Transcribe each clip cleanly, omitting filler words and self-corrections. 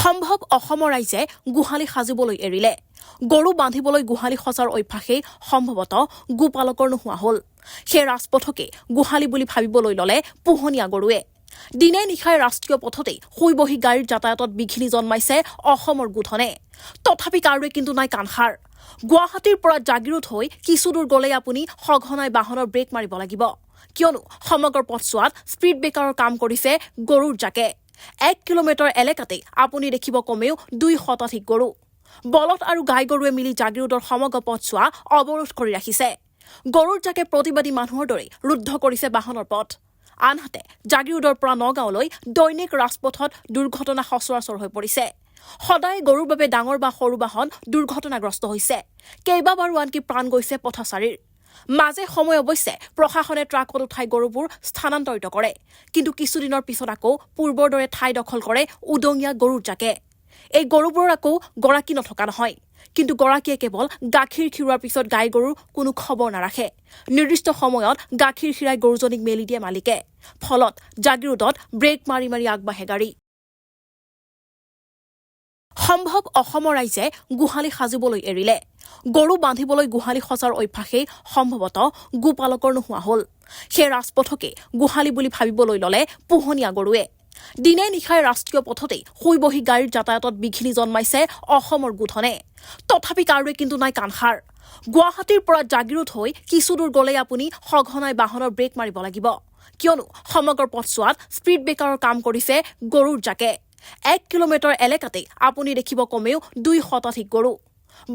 সম্ভৱ অসমৰ ৰাইজে গোহালি সাজিবলৈ এৰিলে গৰু বান্ধিবলৈ গোহালি সজাৰ অভ্যাসেই সম্ভৱতঃ গোপালকৰ নোহোৱা হ'ল সেই ৰাজপথকে গোহালি বুলি ভাবিবলৈ ললে পোহনীয়া গৰুৱে দিনে নিশাই ৰাষ্ট্ৰীয় পথতেই শুই বহি গাড়ীৰ যাতায়াতত বিঘিনি জন্মাইছে অসমৰ গোধনে তথাপি কাৰোৱে কিন্তু নাই কাণসাৰ গুৱাহাটীৰ পৰা জাগিৰোড হৈ কিছুদূৰ গ'লেই আপুনি সঘনাই বাহনৰ ব্ৰেক মাৰিব লাগিব কিয়নো সমগ্ৰ পথছোৱাত স্পীড ব্ৰেকাৰৰ কাম কৰিছে গৰুৰ জাকে 1 কিলোমিটাৰ এলেকাতে আপুনি দেখিব কমেও 2 শতাধিক গৰু বলদ আৰু গাই গৰুৱে মিলি জাগিৰোডৰ সমগ্ৰ পথছোৱা অৱৰোধ কৰি ৰাখিছে গৰুৰ জাকে প্ৰতিবাদী মানুহৰ দৰে ৰুদ্ধ কৰিছে বাহনৰ পথ আনহাতে জাগিৰোডৰ পৰা নগাঁৱলৈ দৈনিক ৰাজপথত দুৰ্ঘটনা সচৰাচৰ হৈ পৰিছে সদায় গৰুৰ বাবে ডাঙৰ বা সৰু বাহন দুৰ্ঘটনাগ্ৰস্ত হৈছে কেইবাবাৰো আনকি প্ৰাণ গৈছে পথচাৰীৰ মাজে সময় অৱশ্যে প্ৰশাসনে ট্ৰাকত উঠাই গৰুবোৰ স্থানান্তৰিত কৰে কিন্তু কিছুদিনৰ পিছত আকৌ পূৰ্বৰ দৰে ঠাই দখল কৰে উদঙীয়া গৰুৰ জাকে এই গৰুবোৰৰ আকৌ গৰাকী নথকা নহয় কিন্তু গৰাকীয়ে কেৱল গাখীৰ খিৰোৱাৰ পিছত গাই গৰুৰ কোনো খবৰ নাৰাখে নিৰ্দিষ্ট সময়ত গাখীৰ খিৰাই গৰুজনীক মেলি দিয়ে মালিকে ফলত জাগিৰোডত ব্ৰেক মাৰি মাৰি আগবাঢ়ে গাড়ী সম্ভৱ অসমৰ ৰাইজে গোহালি সাজিবলৈ এৰিলে গৰু বান্ধিবলৈ গোহালি সজাৰ অভ্যাসেই সম্ভৱতঃ গোপালকৰ নোহোৱা হ'ল সেই ৰাজপথকে গোহালি বুলি ভাবিবলৈ ললে পোহনীয়া গৰুৱে দিনে নিশাই ৰাষ্ট্ৰীয় পথতেই শুই বহি গাড়ীৰ যাতায়াতত বিঘিনি জন্মাইছে অসমৰ গোধনে তথাপি কাৰোৱে কিন্তু নাই কাণসাৰ গুৱাহাটীৰ পৰা জাগিৰোড হৈ কিছুদূৰ গ'লেই আপুনি সঘনাই বাহনৰ ব্ৰেক মাৰিব লাগিব কিয়নো সমগ্ৰ পথছোৱাত স্পীড ব্ৰেকাৰৰ কাম কৰিছে গৰুৰ জাকে 1 কিলোমিটাৰ এলেকাতে আপুনি দেখিব কমেও 2 শতাধিক গৰু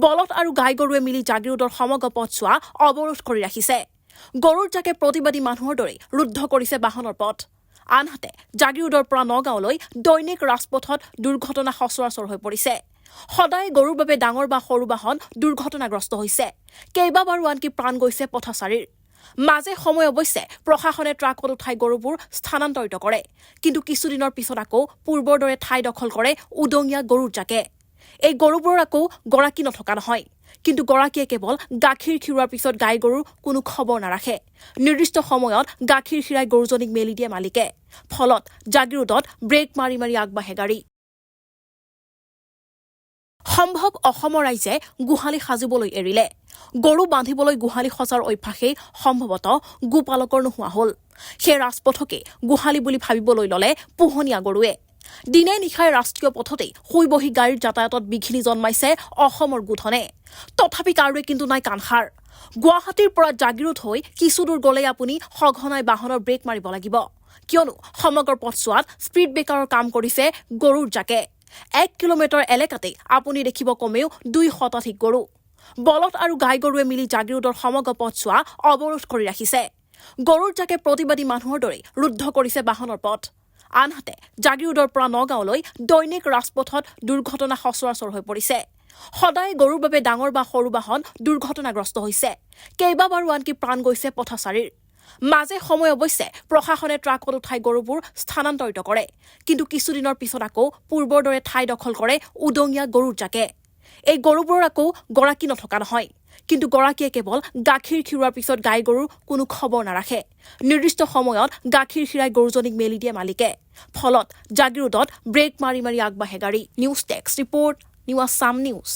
বলদ আৰু গাই গৰুৱে মিলি জাগিৰোডৰ সমগ্ৰ পথছোৱা অৱৰোধ কৰি ৰাখিছে গৰুৰ জাকে প্ৰতিবাদী মানুহৰ দৰে ৰুদ্ধ কৰিছে বাহনৰ পথ আনহাতে জাগিৰোডৰ পৰা নগাঁৱলৈ দৈনিক ৰাজপথত দুৰ্ঘটনা সচৰাচৰ হৈ পৰিছে সদায় গৰুৰ বাবে ডাঙৰ বা সৰু বাহন দুৰ্ঘটনাগ্ৰস্ত হৈছে কেইবাবাৰো আনকি প্ৰাণ গৈছে পথচাৰীৰ মাজে সময় অৱশ্যে প্ৰশাসনে ট্ৰাকত উঠাই গৰুবোৰ স্থানান্তৰিত কৰে কিন্তু কিছুদিনৰ পিছত আকৌ পূৰ্বৰ দৰে ঠাই দখল কৰে উদঙীয়া গৰুৰ জাকে এই গৰুবোৰৰ আকৌ গৰাকী নথকা নহয় কিন্তু গৰাকীয়ে কেৱল গাখীৰ খিৰোৱাৰ পিছত গাই গৰুৰ কোনো খবৰ নাৰাখে নিৰ্দিষ্ট সময়ত গাখীৰ খিৰাই গৰুজনীক মেলি দিয়ে মালিকে ফলত জাগিৰোডত ব্ৰেক মাৰি মাৰি আগবাঢ়ে গাড়ী সম্ভৱ অসমৰ ৰাইজে গোহালি সাজিবলৈ এৰিলে গৰু বান্ধিবলৈ গোহালি সজাৰ অভ্যাসেই সম্ভৱতঃ গোপালকৰ নোহোৱা হ'ল সেই ৰাজপথকে গোহালি বুলি ভাবিবলৈ ললে পোহনীয়া গৰুৱে দিনে নিশাই ৰাষ্ট্ৰীয় পথতেই শুই বহি গাড়ীৰ যাতায়াতত বিঘিনি জন্মাইছে অসমৰ গোধনে তথাপি কাৰোৱে কিন্তু নাই কাণসাৰ গুৱাহাটীৰ পৰা জাগিৰোড হৈ কিছুদূৰ গ'লেই আপুনি সঘনাই বাহনৰ ব্ৰেক মাৰিব লাগিব কিয়নো সমগ্ৰ পথছোৱাত স্পীড ব্ৰেকাৰৰ কাম কৰিছে গৰুৰ জাকে 1 কিলোমিটাৰ এলেকাতে আপুনি দেখিব কমেও 2 শতাধিক গৰু বলদ আৰু গাই গৰুৱে মিলি জাগিৰোডৰ সমগ্ৰ পথছোৱা অৱৰোধ কৰি ৰাখিছে গৰুৰ জাকে প্ৰতিবাদী মানুহৰ দৰে ৰুদ্ধ কৰিছে বাহনৰ পথ আনহাতে জাগিৰোডৰ পৰা নগাঁৱলৈ দৈনিক ৰাজপথত দুৰ্ঘটনা সচৰাচৰ হৈ পৰিছে সদায় গৰুৰ বাবে ডাঙৰ বা সৰু বাহন দুৰ্ঘটনাগ্ৰস্ত হৈছে কেইবাবাৰো আনকি প্ৰাণ গৈছে পথচাৰীৰ মাজে সময় অৱশ্যে প্ৰশাসনে ট্ৰাকত উঠাই গৰুবোৰ স্থানান্তৰিত কৰে কিন্তু কিছুদিনৰ পিছত আকৌ পূৰ্বৰ দৰে ঠাই দখল কৰে উদঙীয়া গৰুৰ জাকে এই গৰুবোৰৰ আকৌ গৰাকী নথকা নহয় কিন্তু গৰাকীয়ে কেৱল গাখীৰ খিৰোৱাৰ পিছত গাই গৰুৰ কোনো খবৰ নাৰাখে নিৰ্দিষ্ট সময়ত গাখীৰ খিৰাই গৰুজনীক মেলি দিয়ে মালিকে ফলত জাগিৰোডত ব্ৰেক মাৰি মাৰি আগবাঢ়ে গাড়ী news text report new Assam news